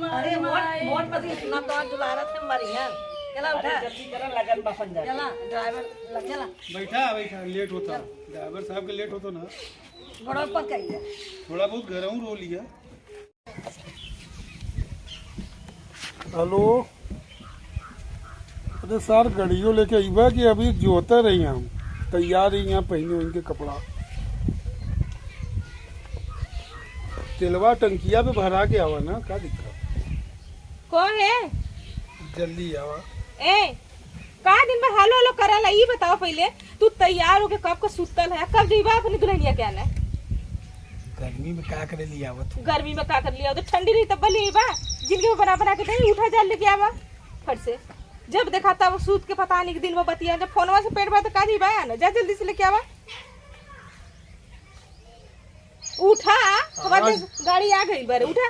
अरे मोट पति ना तो दुलारा थे मरिया चला उठा जल्दी करा लगन बफन जा चला ड्राइवर लग चला बैठा बैठा लेट होता ड्राइवर साहब के लेट होता ना बड़ा पकाइए थोड़ा बहुत गरम रो लिया। हेलो अरे सर गाड़ियों लेके आईबा कि अभी जोते रही हम तैयार ही यहाँ पहने इनके कपड़ा तेलवा टंकिया पे भरा के आवा ना क्या दिक्कत कौन है जल्दी आवा। ए का दिन में हालो हालो करला ई बताओ पहले तू तैयार होके कब का सुतल है कब जीवा अपनी दुल्हनिया क्या ना गर्मी में क्या करे लिया आवत गर्मी में का कर लिया तो ठंडी रही तब बली बा जिनके बना बना के दे उठा जा लेके आवा फट से जब देखा तब सूत के पता नहीं दिन में बतिया जब फोनवा से पेट बा तो का जीवा ना जा जल्दी से लेके आवा उठा हमारे गाड़ी आ गई बारे उठा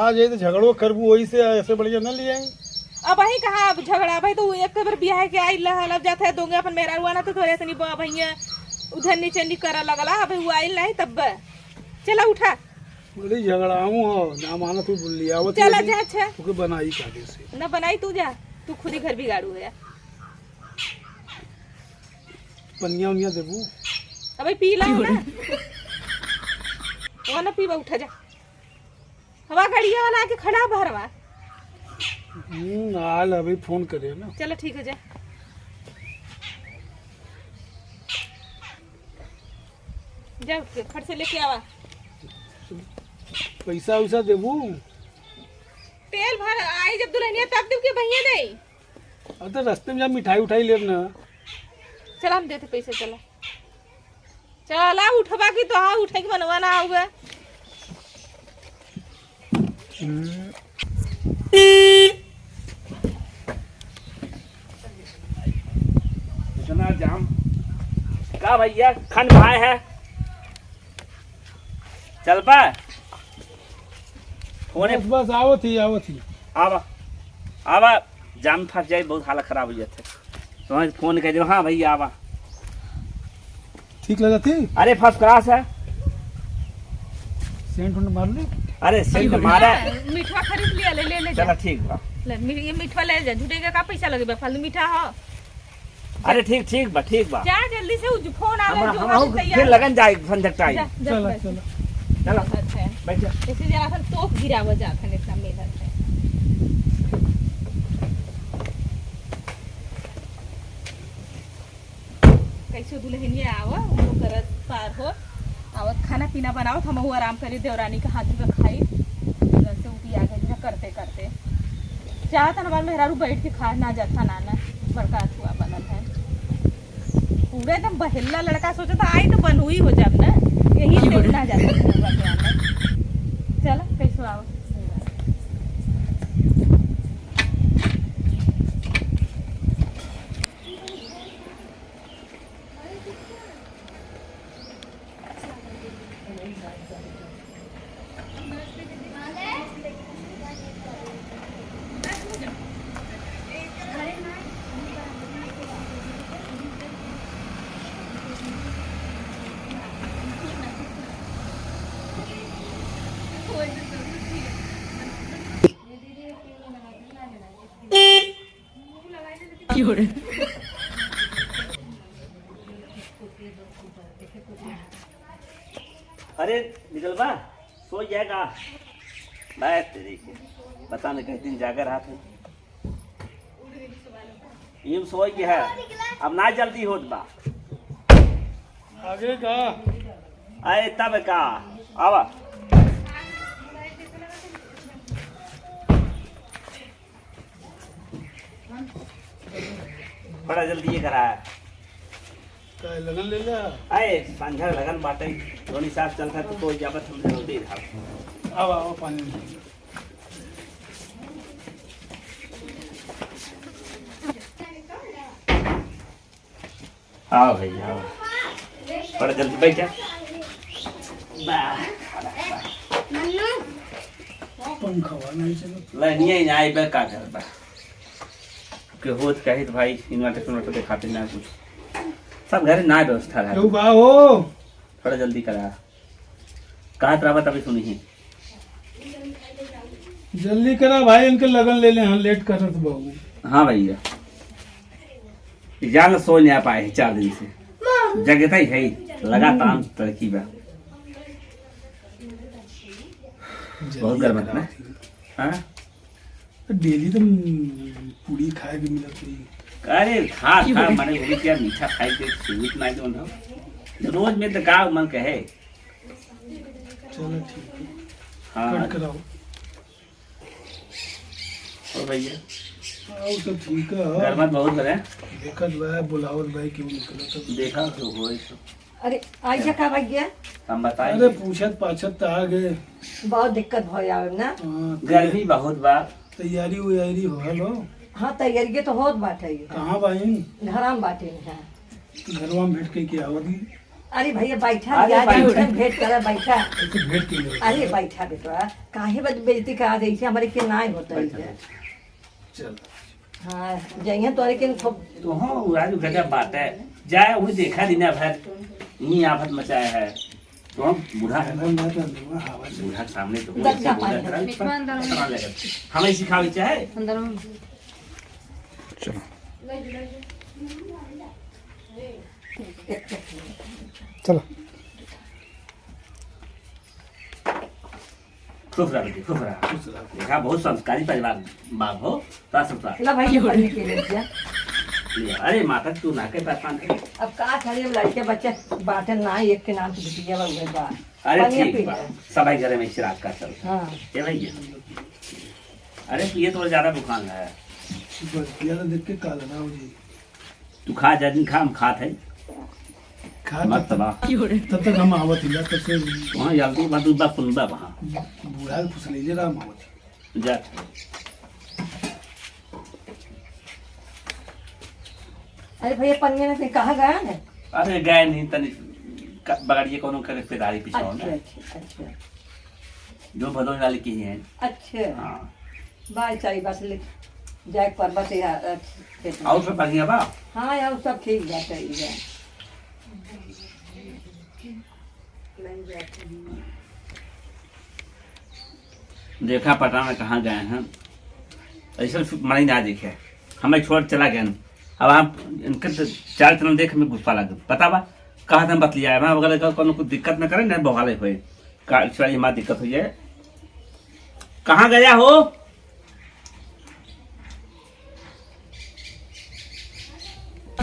आज ये तो झगड़ो करबू वही से ऐसे बढ़िया न ले आएंगे। अब वही कहा अब झगड़ा भाई तो एक बार ब्याह के आई लब जाता है दोगे अपन मेरा हुआ ना तो थोड़े से नहीं भैया उधर नीचे नहीं करा लगला अब वो आई नहीं तब चला उठा बड़ी झगड़ाऊ हो ना माना तू बोल लिया आवत चला जा अच्छा तू बनाई काटे से ना बनाई तू जा तू खुद ही घर बिगाड़ू है पनिया उनिया देबू अबे पी ला ना वो ना पीवा उठा जा हवा गाड़िया वाला आके खड़ा भरवा आल अभी फोन करे ना चलो ठीक है जा जा उठ के फट से लेके आवा पैसा वैसा देबू तेल भर आई जब दुल्हनिया तब देव के भैया दे अरे रास्ते में जब मिठाई उठाई ले ना चल हम देते पैसे चला चला उठवा की तो हाँ उठे के बनवाना होगा इतना जाम का भैया खन भाई है चल पा फोन बस आओ थी आवा आवा जाम फंस जाए बहुत हालत खराब हो जाते तो फोन कर दो हाँ भैया आवा ठीक लगा थी अरे फर्स्ट क्लास है सेंट मार ले अरे सेंट मारा मीठा खरीद लिया ले ले ले चलो ठीक बा ले ये मीठा ले जा झूठे का पैसा लगे फालतू मीठा हो अरे ठीक बा जा जल्दी से फोन आ हम रहा है जो फिर लगन जाए संजक टाइम चलो चलो अच्छा बैठ जा ऐसे जरा सा तोप गिरावा जात है इतना मेहनत है कैसे दुल्हनिया आवा वो करत पार हो आवत खाना पीना बनाओ हम आराम करी देवरानी का हाथ में खाई से उठी आ गई करते करते चाहता हमारे मेहरारू बैठ के खा ना जाता नाना बड़का हुआ बनल है पूरे एकदम बहेला लड़का सोचा था आई तो बनू ही हो जाब ना यही से ना जाता चल कैसे आओ अरे निकल बा सो जाएगा बैठ तेरी के बता न कहीं दिन जाकर रहा था यूं सोई के है अब ना जल्दी होत बा आगे का आए तब का आवा बड़ा जल्दी ये करा है काय लगन ले लिया आए संझा लगन बाटे धोनी साहब चलता तो कोई जाबत हम जल्दी था आओ पानी आओ भाई आओ बड़ा जल्दी बैठ जा पंखा नहीं चलो नहीं आई बे का कर बा के होत कही तो भाई इन्वर्टर के खातिर ना कुछ सब घर ना व्यवस्था रहा क्यों बा हो थोड़ा जल्दी करा कहा तरावत अभी सुनी ही जल्दी करा भाई, इनके लगन ले ले, हाँ लेट कर रहे थे बाबू। हाँ भैया, जान सो नहीं आ पाए हैं 4 दिन से, जगह ही है लगातार तरक्की बा, बहुत गर्म है ना। हाँ डेली तो पूरी खाए के मिलत रही। अरे खा माने वही क्या मीठा खाई के स्वीट ना जो ना रोज में तो का मन कहे। चलो ठीक है, हाँ कट कराओ। और भैया आओ सब ठीक है। गर्मत बहुत है, देखत भाई बुलावत भाई क्यों निकला तो देखा तो हो तो अरे आइए का भैया, हम बताए। अरे पूछत पाछत तो आ गए। बहुत दिक्कत हो जावे ना। हाँ, गर्मी बहुत बा। तैयारी उयारी हो लो। हाँ तैयारी तो होत बाटे, कहाँ भाई? घरा में बाटे हैं। घरवा में भेंट के क्या आवती? अरे भैया बैठा, अरे आज बैठ। एकदम भेंट करा बैठा। ऐसे भेंट के लिए। अरे बैठा बेटा, काहे बद बेइज्जती करा रही है, हमारे के नाई होता है। चल हाँ जइए तोरे के तो हाँ आज गजब बात है, जाए वही देखा दिना भर यही आफत मचाया है। तो हम बूढ़ा है ना, हवा से बूढ़ा के सामने तो दर्जा पाए हमें सिखावी चाहे। चलो चलो खुश रहा बेटी, खुश रहा। देखा बहुत संस्कारी परिवार बाप हो, तो संस्कार ला भाई पढ़ने के लिए जा। लिया। अरे माता तू ना के पहचान है। अब का करे, लड़के बच्चे बाटे ना एक के नाम से बिटिया हुए बा। अरे पानी ठीक पी बा, ले। सबाई घरे में चिराग का चल। हाँ ये भैया, अरे ये तो ज्यादा दुकान है, बतिया तो देख के काल ना हो जी। तू खा जा दिन खा, हम खात है खा मत तब तबा। तक हम आवत हिला, तब से वहाँ जल्दी बात उस बात सुन बा वहाँ बूढ़ा के पूछ लीजिए राम आवत। जा। अरे भैया पनिया ने कहा गया है। अरे गए नहीं तनी बगड़िए कोनो के रिश्तेदारी अच्छा पिछाओ ना, अच्छा अच्छा जो भदोही वाले की ही हैं। अच्छा हाँ बाय चाहिए बस ले जाए पर्वत यार। और सब बढ़िया बा। हाँ यार सब ठीक बात है यार। देखा पता में कहाँ गए हैं, ऐसा मरी ना देखे, हमें छोड़ चला गया। अब हम इनके तो 4 तरह देख हमें गुस्सा लग पता बा कहा था बतलिया मैं अगर कोनो कुछ दिक्कत न करे ना बहाले हुए काली हमारी दिक्कत हो जाए। कहाँ गया हो?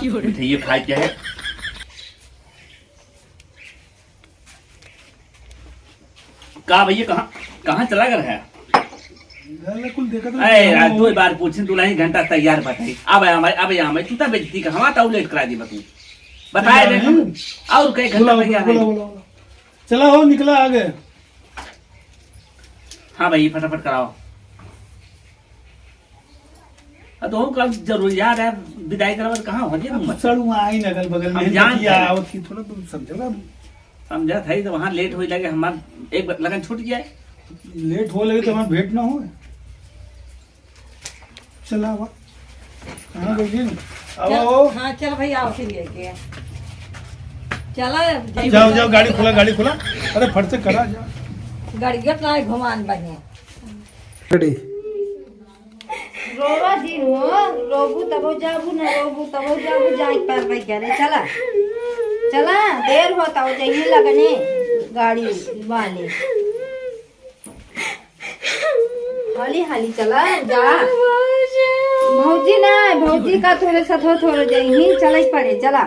ये खाए क्या है? कहा भैया कहाँ कहाँ चला गया है? कुल देखा तो अरे 2 बार पूछे तू नहीं घंटा तैयार बताई। अब हमें तू तब बेइज्जती का हवा ताऊ लेट करा दी बतू बताए दे और कई घंटा तैयार है। चला हो निकला आ गए। हाँ भाई फटाफट कराओ। तो हम कल जरूरियात है विदाई करवा कहाँ हो गया सड़ू आई न अगल बगल में आवत की थोड़ा तुम समझोगा। समझा था तो वहाँ लेट हो लगे हमार एक लगन छूट जाए। लेट हो लगे तो हमारा भेंट ना हो। चला हुआ हाँ आओ। हाँ चल भैया आओ फिर लेके चला। जाओ जाओ गाड़ी खुला। अरे फट से करा जाओ गाड़िया ना घुमान बने। रोवा दिन हो रोबू तबो जाबू न रोबू तबो जाबू जाई पर भाई करे चला चला देर होता हो जाइए लगने गाड़ी वाले हाली हाली चला जा भौजी ना भौजी का थोड़े साथ थोड़े जाइए चला ही पड़े चला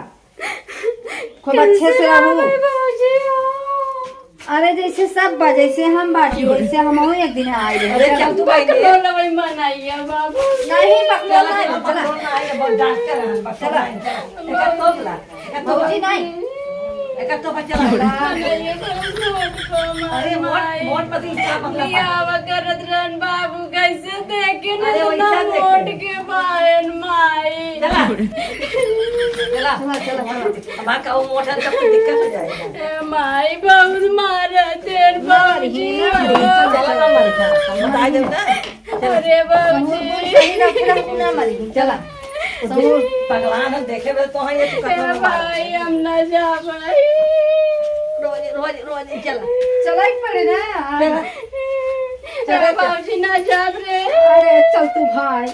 खूब अच्छे से रहू। अरे जैसे सब बा जैसे हम बाटी वैसे हम एक दिन आए रहे। अरे चल तू भाई ले। नहीं बकलोल नहीं चला भौजी नहीं तो बच्चा अरे मोट पति बाबू कैसे देखे अरे वैसा मोट देखे। के बायन माई चला हमारा का मोटा तब तो दिक्कत हो जाएगा। माई बहुत मारा तेर बाबूजी चला ना मर जा हम बता दे ना। अरे बाबूजी ना मरी चला भगवान देखे तो हाँ ये तो तेरा भाई हम ना जा पाई रोज चला चला ही पड़े ना चल बाबूजी ना जात रे। अरे चल तू भाई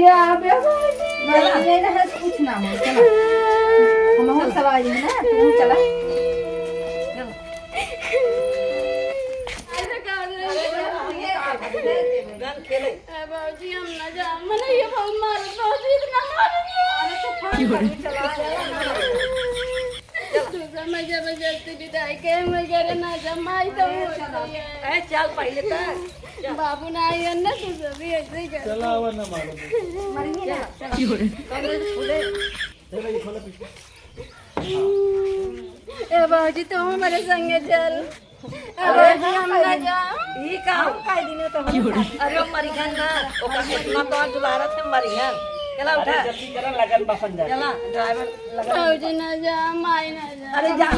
या बे बाबूजी। नहीं रहे कुछ ना हो चला हम हो सवारी है ना तू चला ऐसे कर रे। गन खेले। बाबूजी हम ना जा मने ये बहुत मार बाबूजी इतना मार मैं जबरदस्ती विदाई के मगर ना जमाई तो ए चल पहले तो बाबू ना आए ना तू सभी ऐसे ही कर चला आवा ना मारो मरेंगे ना ए बाबूजी तुम हमारे संगे चल बाबूजी हम ना जा ई का काई दिन तो अरे मरियन ना ओका कितना तो दुलारा थे मरियन चला उठा जल्दी करा लगन बफन जा चला ड्राइवर लगा बाबूजी ना जा माई ना जा अरे जा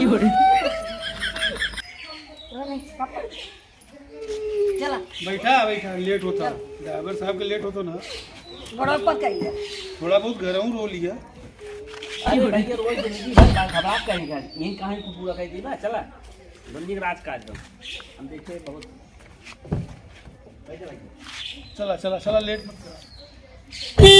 चला बैठा लेट होता ड्राइवर साहब के लेट होता ना बड़ा पर कहिए थोड़ा बहुत घरों रो लिया अरे भैया रोज जिंदगी भर खराब करेगा यही कहानी को पूरा कर दी ना चला बंदी राज काट दो हम देखे बहुत बैठे बैठे चला चला चला लेट मत करा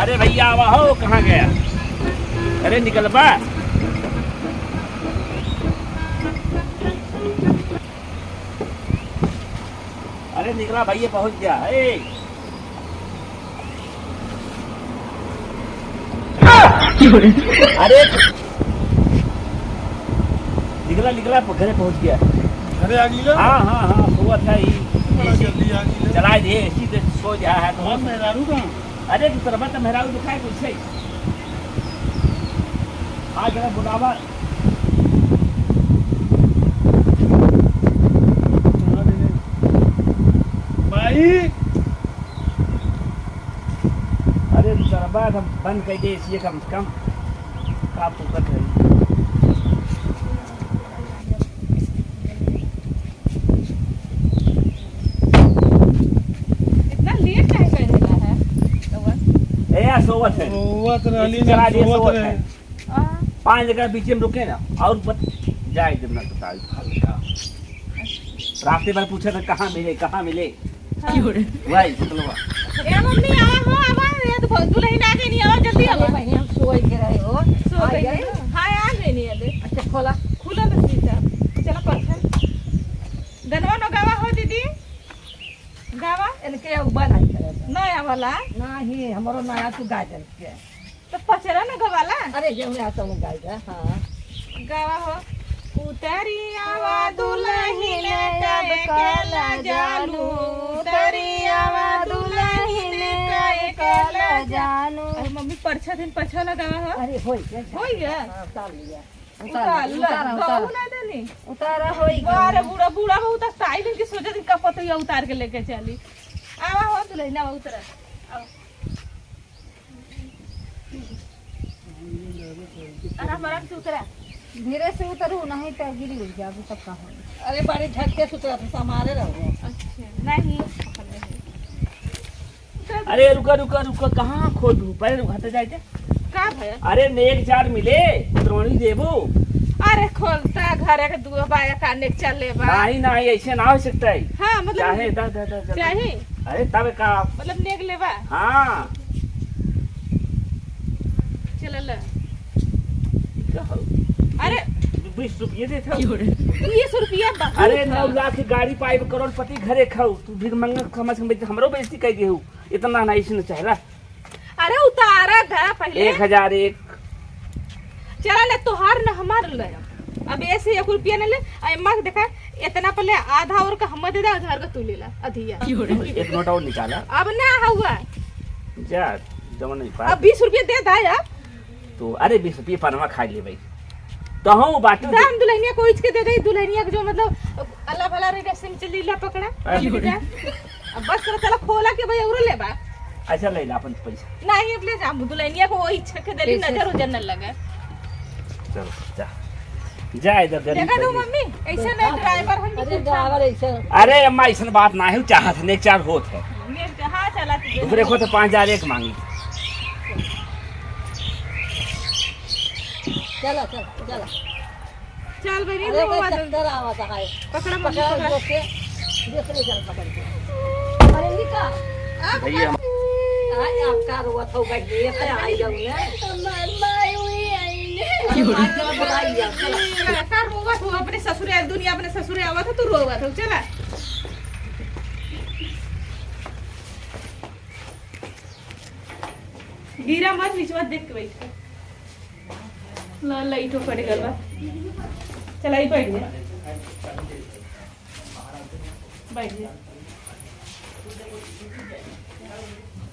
अरे भैया आवा हो कहाँ गया अरे निकल बा अरे निकला भैया पहुंच गया अरे निकला निकला घरे पहुंच गया घरे आ गई हाँ हाँ हाँ हुआ था बड़ा जल्दी आ गई चला दे सीधे सो जा है तो हम मेहरारू कहाँ अरे तू तरबा तो मेहरारू दिखाए कुछ है आ जरा बुलावा माई अरे तू तरबा हम बंद कर दे इसलिए कम से कम का फुकट है इतना लेट काहे कर देला है रउआ? ए सोवत है रोवत रहली इसी चला दिए सोवत सोवत रहे है आ, 5 जगह बीच में रुके ना और बत जाए जब ना तो हल्का रास्ते पर पूछा था कहाँ मिले वही चलो ए मम्मी आवा हो आवा ये तो बहुत दुल्हन आ गई नहीं आवा जल्दी आवा भाई हम सोई के रहे हो सो आ गई गए? हां आ गई नहीं अबे अच्छा खोला खुला ना सीधा चला परछन गनवा न गावा हो दीदी गावा इनके उबा नहीं करे नया वाला नहीं हमारो नया तू गाजर के तो पचरा न गवाला अरे जो मैं आता हूँ गाजर हाँ गावा हो उतरी आवा दुल्हन कब कला जानू उतरी आवा दुल्हन कब कला जानू अरे मम्मी परछा दिन परछा लगावा हो अरे होई क्या होई गया हाँ, उतार लिया उतार ला गाऊ ना देनी उतारा होई अरे बूढ़ा बूढ़ा बहुत स्टाइल इनकी सोचे दिन का पतो उतार के लेके चली आवा हो दुल्हन आवा उतरा आओ आराम आराम से उतरा धीरे से उतरू नहीं तो गिरी उड़ जाबू तब का हो अरे बड़े झटके सुतरा तो समारे रहो अच्छा नहीं अरे रुका रुका रुका कहाँ खोदू पहले रुका जाए का भय अरे नेक चार मिले द्रोणी देबो अरे खोलता घर के दो बाया काने के चले बा नहीं नहीं ऐसे ना हो सकता है हाँ मतलब चाहे दा दा दा दा। चाहे अरे तब का मतलब नेक लेवा हाँ चल क्या हो? अरे 20 रुपये दे था 20 रुपया बहुत अरे है। 9 लाख की गाड़ी पाई करोड़पति घरे खाऊ तू भीख मंगा समझ के हमरो बेइज्जती कर देहू इतना ना इसने चाहला अरे उतारा था पहले 1001 चला ले तोहार न हमार ले अब ऐसे 1 रुपया न ले अम्मा के देखा इतना पहले आधा और का हम दे दे, आधा और का तू ले ला अधिया। एक नोट और निकाला अब ना हुआ, जा जमा नहीं पा अब 20 रुपया दे दा यार। तो अरे 20 रुपये पनमा खा ले भाई तो हम बाटू दाम दुल्हनिया को इसके दे दे, दुल्हनिया के जो मतलब अल्लाह भला रे रस्ते में चली ला पकड़ा। अब बस कर चला खोला के भाई और ले बा। अच्छा ले ला अपन पैसा नहीं अब ले जा, दुल्हनिया को वही इच्छा के देली नजर हो जन्नत लगे। चलो जा जा इधर देखा दो मम्मी ऐसे नहीं ड्राइवर हम अरे ड्राइवर ऐसे अरे अम्मा ऐसा बात ना है चाहत ने 4 होत है मेरे हां चला तू दूसरे को तो 5000 एक मांगी चला चल चला चल बनी अरे वो कोई बात चक्कर आवा था है पकड़ा मम्मी पकड़ पकड़ा। के दूसरे चल पकड़ के अरे निका भैया आज आपका रोत हो गई ये पे आई जाऊं ना माई हुई आई ने चला बुलाई जा चला का रोवा तू अपने ससुरे दुनिया अपने ससुरे आवा था, तू रोवा था। चला गिरा मत, बीच में देख के बैठ ला लाइटो पड़ गल बा। चला ही बैठ जा, बैठ जा।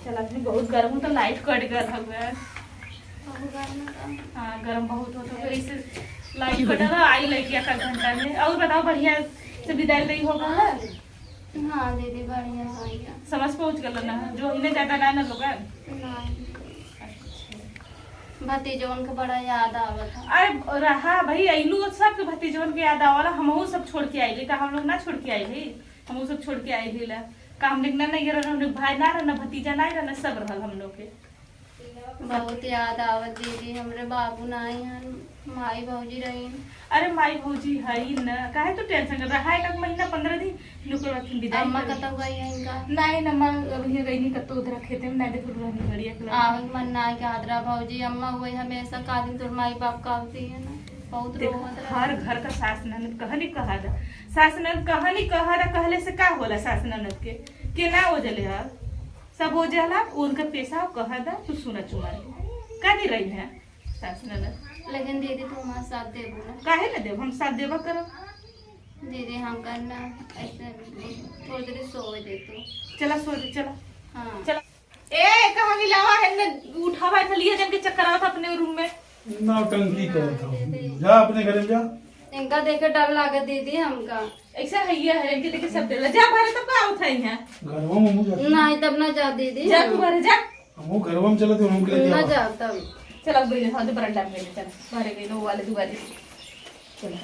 चला अपनी बहुत गर्म हो तो लाइट कट गल हवे। हाँ गरम बहुत हो तो इसे लाइट कटा रहा आई लगी एक घंटा में। और बताओ बढ़िया से विदाई नहीं होगा है? हां दीदी बढ़िया है समझ पहुंच गल ना जो इन्हें ज्यादा ना ना लोग। भतीजोन के बड़ा याद आवत है। अरे रहा भाई अइलू सब के भतीजवन के याद आवला, हमहू सब छोड़ के आइली। का हम लोग ना छोड़ के आइली, हमहू सब छोड़ के आइली ला। काम लिखना नहीं रहना, हम लोग भाई ना रहना, भतीजा ना रहना, सब रहल हम लोग के। बहुत याद आवत दीदी, हमरे बाबू नाई हन, माई भौजी रही। अरे माई भौजी हई न, काहे तो टेंशन कर रहा है? 1 महीना 15 दिन नुकर रखी विदाई। अम्मा कतौ गई है इनका नहीं न मां अभी गई नहीं कतो उधर खेते में नहीं देखो रहनी बढ़िया कलर। आवत मन नाई के आदरा भौजी अम्मा हुई हमेशा का दिन तोर माई बाप का आवती है ना बहुत रोवत रहे। हर घर का सास ननद कहानी कहा दा, सास ननद कहानी कहा दा, कहले से का होला सास ननद के ना हो जले है सब हो जाला उनका पैसा कहा दा तू सुना चुमा का दी रही है सास ननद। लेकिन दीदी तुम हमारा साथ देबो ना? काहे ना देव, हम साथ देवा करब। दीदी हम करना ऐसे थोड़ी देर सोए दे तो। चला सो दे, चला हाँ चला। ए कहां गिलावा है ने उठावा था लिए जन के चक्कर आवत अपने रूम में। नौटंकी करत हूँ जा अपने घर में जा। इनका देखे डर लागत दीदी हमका। ऐसा है ये है कि देखे सब देला जा बाहर तब का आवत है यहां। घरवा में मुझे नहीं तब ना जा दीदी, जा तू बाहर जा। वो घरवा में चले तो हम के ना लिए जा तब। चला बेले हां बरंडा में चल बाहर गई नो वाले दुआरी चला।